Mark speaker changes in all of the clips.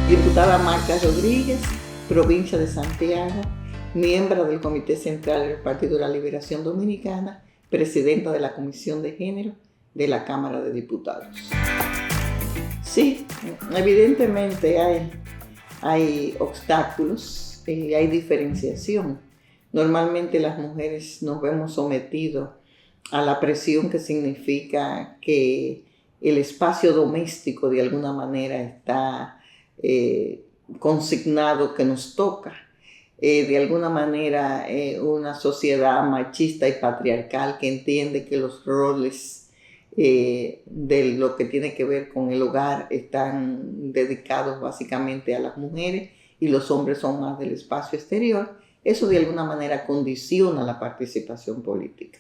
Speaker 1: Diputada Marta Rodríguez, provincia de Santiago, miembro del Comité Central del Partido de la Liberación Dominicana, presidenta de la Comisión de Género de la Cámara de Diputados. Sí, evidentemente hay obstáculos, hay diferenciación. Normalmente las mujeres nos vemos sometidos a la presión que significa que el espacio doméstico de alguna manera está consignado, que nos toca. De alguna manera una sociedad machista y patriarcal que entiende que los roles de lo que tiene que ver con el hogar están dedicados básicamente a las mujeres y los hombres son más del espacio exterior. Eso de alguna manera condiciona la participación política.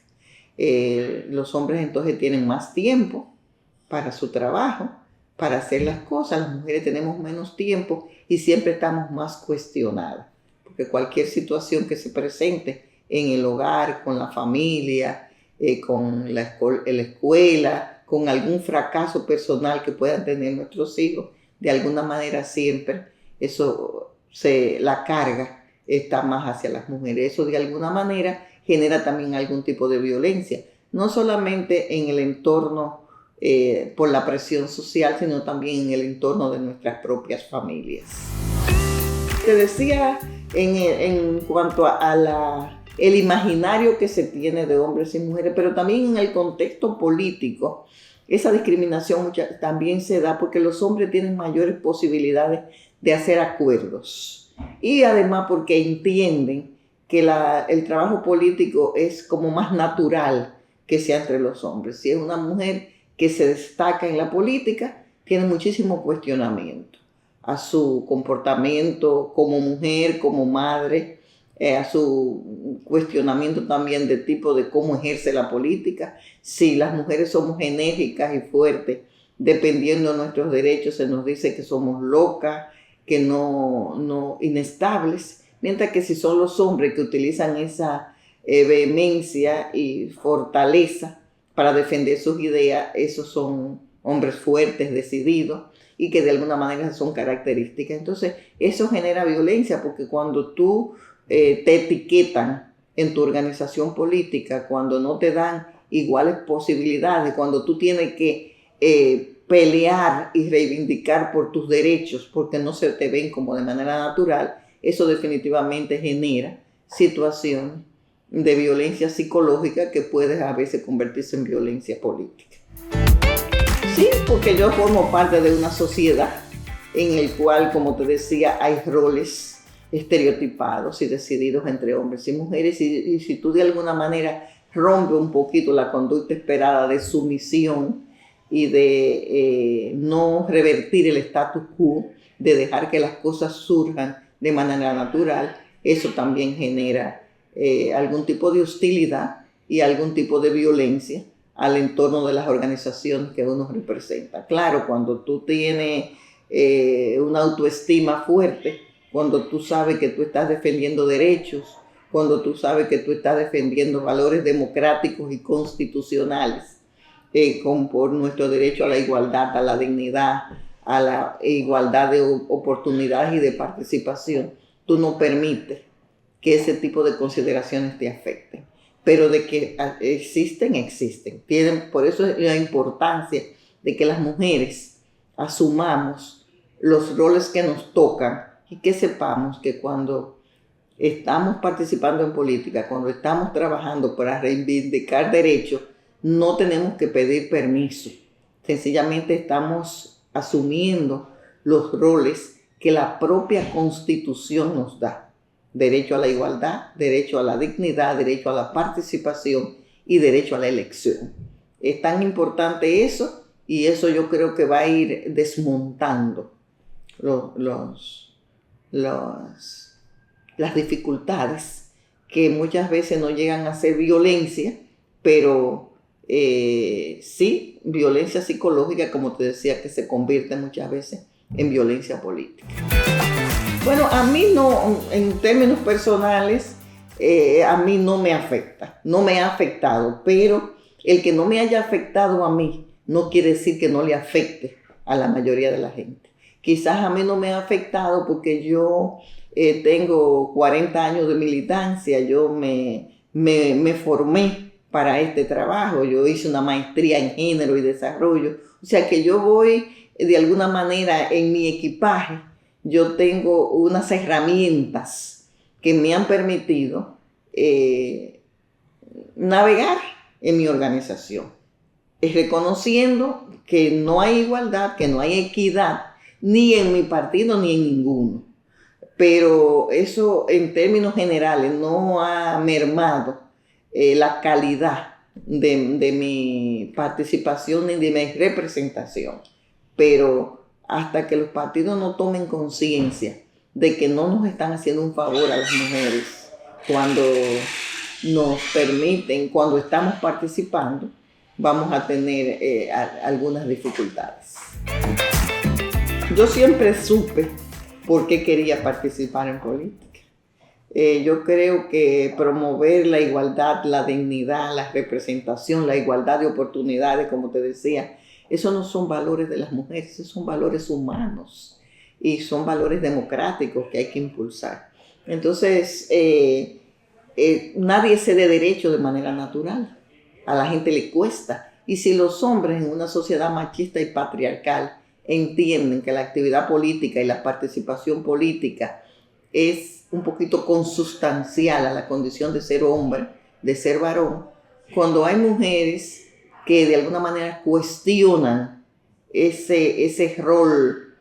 Speaker 1: Los hombres entonces tienen más tiempo para su trabajo, para hacer las cosas. Las mujeres tenemos menos tiempo y siempre estamos más cuestionadas. Porque cualquier situación que se presente en el hogar, con la familia, con la escuela, con algún fracaso personal que puedan tener nuestros hijos, de alguna manera siempre la carga está más hacia las mujeres. Eso de alguna manera genera también algún tipo de violencia, no solamente en el entorno por la presión social, sino también en el entorno de nuestras propias familias. Te decía en cuanto a el imaginario que se tiene de hombres y mujeres, pero también en el contexto político, esa discriminación también se da porque los hombres tienen mayores posibilidades de hacer acuerdos y además porque entienden que el trabajo político es como más natural que sea entre los hombres. Si es una mujer que se destaca en la política, tiene muchísimo cuestionamiento a su comportamiento como mujer, como madre, a su cuestionamiento también de tipo de cómo ejerce la política. Si las mujeres somos enérgicas y fuertes, dependiendo de nuestros derechos, se nos dice que somos locas, que no inestables, mientras que si son los hombres que utilizan esa vehemencia y fortaleza para defender sus ideas, esos son hombres fuertes, decididos, y que de alguna manera son características. Entonces, eso genera violencia, porque cuando tú te etiquetan en tu organización política, cuando no te dan iguales posibilidades, cuando tú tienes que pelear y reivindicar por tus derechos, porque no se te ven como de manera natural, eso definitivamente genera situaciones de violencia psicológica que puede a veces convertirse en violencia política. Sí, porque yo formo parte de una sociedad en el cual, como te decía, hay roles estereotipados y decididos entre hombres y mujeres, y si tú de alguna manera rompes un poquito la conducta esperada de sumisión y de no revertir el status quo, de dejar que las cosas surjan de manera natural, eso también genera algún tipo de hostilidad y algún tipo de violencia al entorno de las organizaciones que uno representa. Claro, cuando tú tienes una autoestima fuerte, cuando tú sabes que tú estás defendiendo derechos, cuando tú sabes que tú estás defendiendo valores democráticos y constitucionales, por nuestro derecho a la igualdad, a la dignidad, a la igualdad de oportunidades y de participación, tú no permites que ese tipo de consideraciones te afecten. Pero de que existen. Por eso es la importancia de que las mujeres asumamos los roles que nos tocan y que sepamos que cuando estamos participando en política, cuando estamos trabajando para reivindicar derechos, no tenemos que pedir permiso. Sencillamente estamos asumiendo los roles que la propia Constitución nos da. Derecho a la igualdad, derecho a la dignidad, derecho a la participación y derecho a la elección. Es tan importante eso, y eso yo creo que va a ir desmontando las dificultades que muchas veces no llegan a ser violencia, pero sí, violencia psicológica, como te decía, que se convierte muchas veces en violencia política. Bueno, a mí no, en términos personales, a mí no me afecta, no me ha afectado, pero el que no me haya afectado a mí no quiere decir que no le afecte a la mayoría de la gente. Quizás a mí no me ha afectado porque yo tengo 40 años de militancia, yo me formé para este trabajo, yo hice una maestría en género y desarrollo, o sea que yo voy de alguna manera en mi equipaje, yo tengo unas herramientas que me han permitido navegar en mi organización, reconociendo que no hay igualdad, que no hay equidad, ni en mi partido ni en ninguno. Pero eso en términos generales no ha mermado la calidad de mi participación y de mi representación. Pero hasta que los partidos no tomen conciencia de que no nos están haciendo un favor a las mujeres cuando nos permiten, cuando estamos participando, vamos a tener algunas dificultades. Yo siempre supe por qué quería participar en política. Yo creo que promover la igualdad, la dignidad, la representación, la igualdad de oportunidades, como te decía, esos no son valores de las mujeres, esos son valores humanos y son valores democráticos que hay que impulsar. Entonces, nadie cede derecho de manera natural. A la gente le cuesta. Y si los hombres en una sociedad machista y patriarcal entienden que la actividad política y la participación política es un poquito consustancial a la condición de ser hombre, de ser varón, cuando hay mujeres que de alguna manera cuestionan ese rol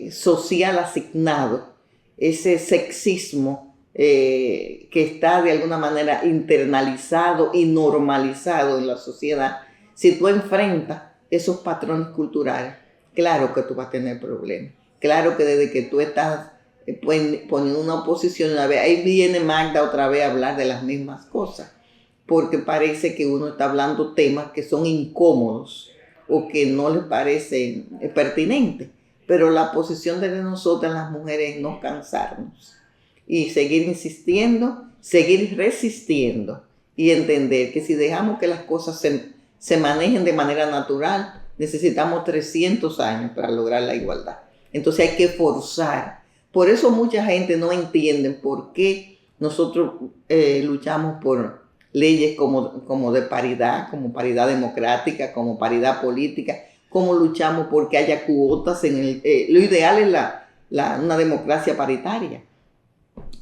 Speaker 1: social asignado, ese sexismo que está de alguna manera internalizado y normalizado en la sociedad, si tú enfrentas esos patrones culturales, claro que tú vas a tener problemas. Claro que desde que tú estás poniendo una oposición, una vez, ahí viene Magda otra vez a hablar de las mismas cosas, porque parece que uno está hablando temas que son incómodos o que no les parecen pertinentes. Pero la posición de nosotras las mujeres es no cansarnos y seguir insistiendo, seguir resistiendo y entender que si dejamos que las cosas se manejen de manera natural, necesitamos 300 años para lograr la igualdad. Entonces hay que forzar. Por eso mucha gente no entiende por qué nosotros luchamos por leyes como de paridad, como paridad democrática, como paridad política, cómo luchamos porque haya cuotas en lo ideal es una democracia paritaria.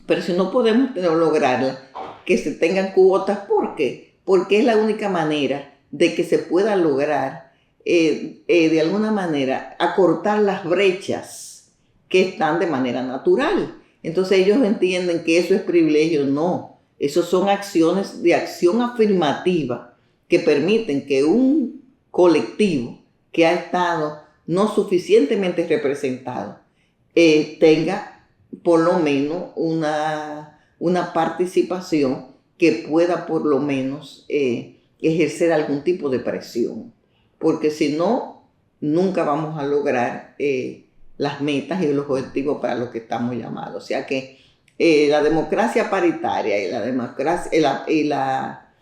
Speaker 1: Pero si no podemos lograrla, que se tengan cuotas, ¿por qué? Porque es la única manera de que se pueda lograr, de alguna manera, acortar las brechas que están de manera natural. Entonces ellos entienden que eso es privilegio. No, eso son acciones de acción afirmativa que permiten que un colectivo que ha estado no suficientemente representado tenga por lo menos una participación que pueda por lo menos ejercer algún tipo de presión. Porque si no, nunca vamos a lograr las metas y los objetivos para los que estamos llamados. O sea que la democracia paritaria y la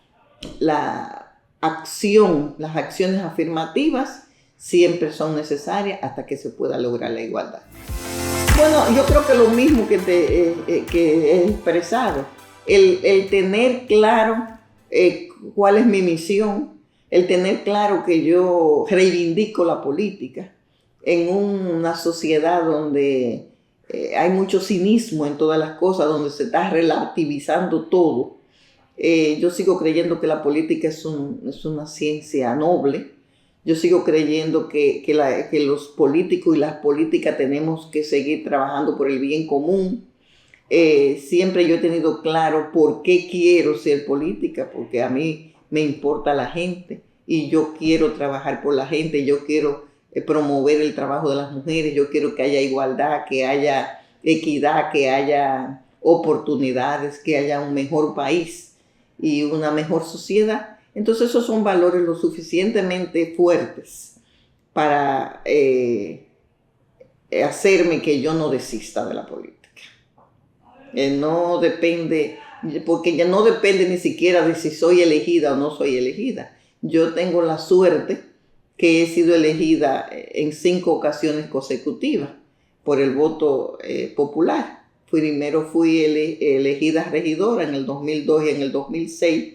Speaker 1: acción, las acciones afirmativas siempre son necesarias hasta que se pueda lograr la igualdad. Bueno, yo creo que lo mismo que he expresado, el tener claro cuál es mi misión, el tener claro que yo reivindico la política en una sociedad donde hay mucho cinismo en todas las cosas, donde se está relativizando todo. Yo sigo creyendo que la política es una ciencia noble. Yo sigo creyendo que los políticos y las políticas tenemos que seguir trabajando por el bien común. Siempre yo he tenido claro por qué quiero ser política, porque a mí me importa la gente y yo quiero trabajar por la gente, yo quiero promover el trabajo de las mujeres, yo quiero que haya igualdad, que haya equidad, que haya oportunidades, que haya un mejor país y una mejor sociedad. Entonces esos son valores lo suficientemente fuertes para hacerme que yo no desista de la política. No depende, porque ya no depende ni siquiera de si soy elegida o no soy elegida. Yo tengo la suerte que he sido elegida en 5 ocasiones consecutivas por el voto popular. Primero fui elegida regidora en el 2002 y en el 2006,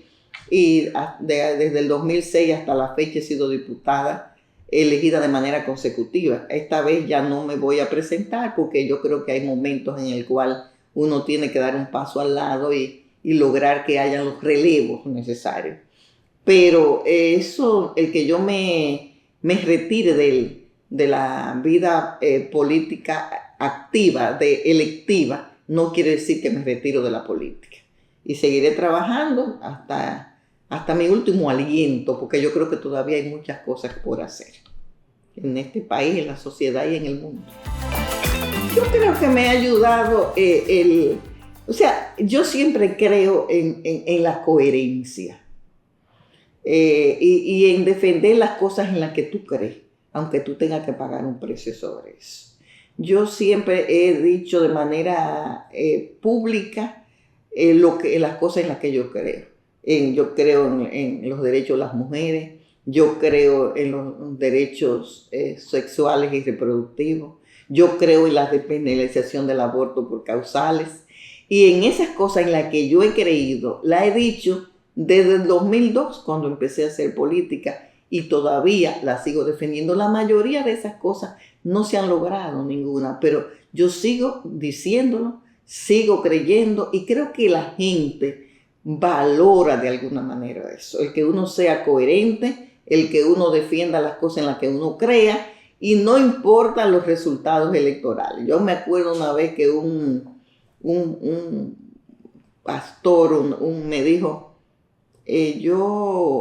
Speaker 1: y desde el 2006 hasta la fecha he sido diputada elegida de manera consecutiva. Esta vez ya no me voy a presentar porque yo creo que hay momentos en el cual uno tiene que dar un paso al lado y lograr que hayan los relevos necesarios. Pero eso, el que yo me retire de la vida política activa, electiva, no quiere decir que me retiro de la política. Y seguiré trabajando hasta mi último aliento, porque yo creo que todavía hay muchas cosas por hacer en este país, en la sociedad y en el mundo. Yo creo que me ha ayudado yo siempre creo en la coherencia. Y en defender las cosas en las que tú crees, aunque tú tengas que pagar un precio sobre eso. Yo siempre he dicho de manera pública las cosas en las que yo creo. Yo creo en los derechos de las mujeres, yo creo en los derechos sexuales y reproductivos, yo creo en la despenalización del aborto por causales, y en esas cosas en las que yo he creído, la he dicho desde el 2002, cuando empecé a hacer política, y todavía la sigo defendiendo. La mayoría de esas cosas no se han logrado ninguna, pero yo sigo diciéndolo, sigo creyendo, y creo que la gente valora de alguna manera eso, el que uno sea coherente, el que uno defienda las cosas en las que uno crea, y no importan los resultados electorales. Yo me acuerdo una vez que un pastor me dijo,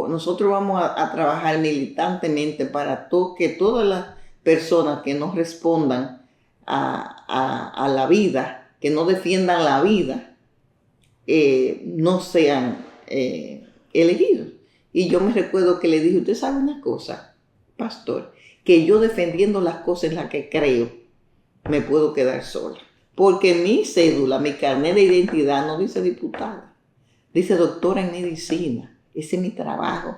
Speaker 1: nosotros vamos a trabajar militantemente para que todas las personas que no respondan a la vida, que no defiendan la vida, no sean elegidos. Y yo me recuerdo que le dije, usted sabe una cosa, pastor, que yo defendiendo las cosas en las que creo, me puedo quedar sola. Porque mi cédula, mi carnet de identidad no dice diputada, dice doctora en medicina. Ese es mi trabajo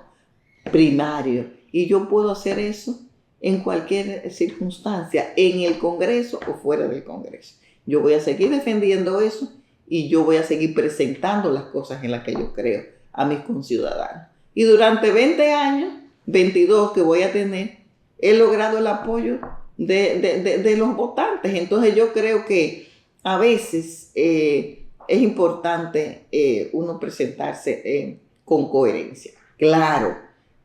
Speaker 1: primario. Y yo puedo hacer eso en cualquier circunstancia, en el Congreso o fuera del Congreso. Yo voy a seguir defendiendo eso y yo voy a seguir presentando las cosas en las que yo creo a mis conciudadanos. Y durante 20 años, 22 que voy a tener, he logrado el apoyo de los votantes. Entonces yo creo que a veces es importante uno presentarse con coherencia. Claro,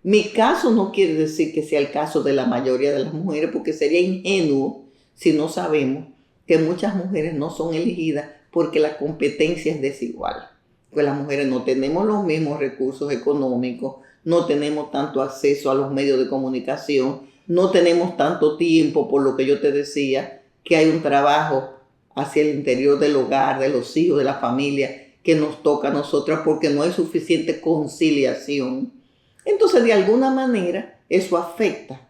Speaker 1: mi caso no quiere decir que sea el caso de la mayoría de las mujeres, porque sería ingenuo si no sabemos que muchas mujeres no son elegidas porque la competencia es desigual. Pues las mujeres no tenemos los mismos recursos económicos, no tenemos tanto acceso a los medios de comunicación, no tenemos tanto tiempo, por lo que yo te decía, que hay un trabajo hacia el interior del hogar, de los hijos, de la familia, que nos toca a nosotras porque no hay suficiente conciliación. Entonces, de alguna manera, eso afecta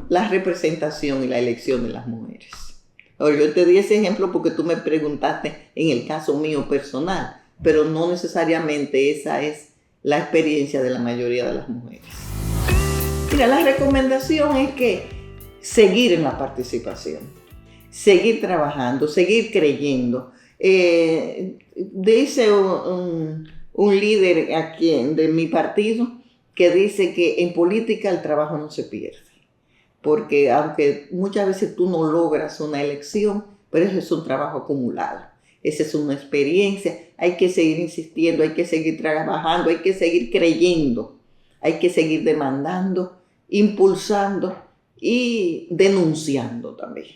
Speaker 1: la representación y la elección de las mujeres. Ahora, yo te di ese ejemplo porque tú me preguntaste en el caso mío personal, pero no necesariamente esa es la experiencia de la mayoría de las mujeres. Mira, la recomendación es que seguir en la participación, seguir trabajando, seguir creyendo. Dice un líder aquí de mi partido que dice que en política el trabajo no se pierde, porque aunque muchas veces tú no logras una elección, pero eso es un trabajo acumulado. Esa es una experiencia, hay que seguir insistiendo, hay que seguir trabajando, hay que seguir creyendo, hay que seguir demandando, impulsando y denunciando también.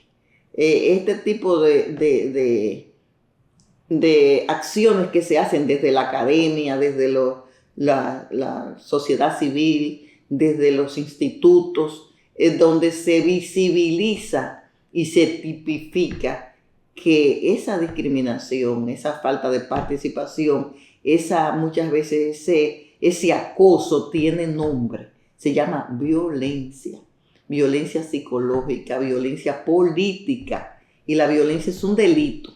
Speaker 1: Este tipo de acciones que se hacen desde la academia, desde la sociedad civil, desde los institutos, donde se visibiliza y se tipifica que esa discriminación, esa falta de participación, muchas veces ese acoso tiene nombre, se llama violencia psicológica, violencia política, y la violencia es un delito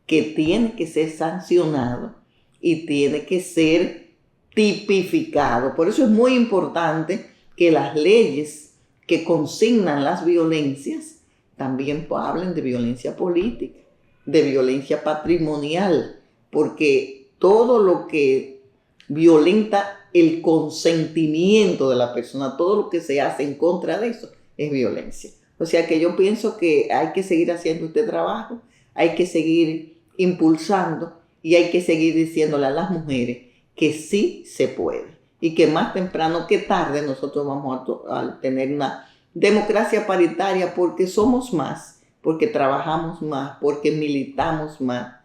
Speaker 1: que tiene que ser sancionado y tiene que ser tipificado. Por eso es muy importante que las leyes que consignan las violencias también hablen de violencia política, de violencia patrimonial, porque todo lo que violenta el consentimiento de la persona, todo lo que se hace en contra de eso es violencia. O sea que yo pienso que hay que seguir haciendo este trabajo, hay que seguir impulsando y hay que seguir diciéndole a las mujeres que sí se puede y que más temprano que tarde nosotros vamos a tener una democracia paritaria porque somos más, porque trabajamos más, porque militamos más,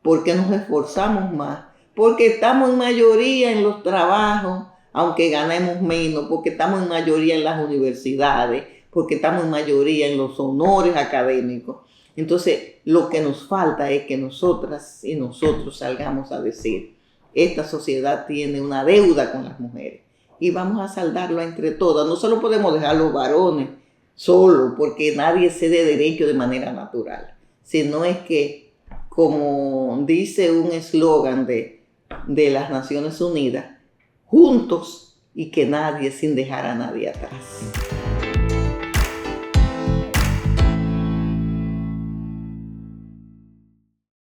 Speaker 1: porque nos esforzamos más, porque estamos en mayoría en los trabajos, aunque ganemos menos, porque estamos en mayoría en las universidades, porque estamos en mayoría en los honores académicos. Entonces, lo que nos falta es que nosotras y nosotros salgamos a decir, esta sociedad tiene una deuda con las mujeres y vamos a saldarlo entre todas. No solo podemos dejar a los varones solos, porque nadie cede derecho de manera natural, sino es que, como dice un eslogan de las Naciones Unidas, juntos y que nadie sin dejar a nadie atrás.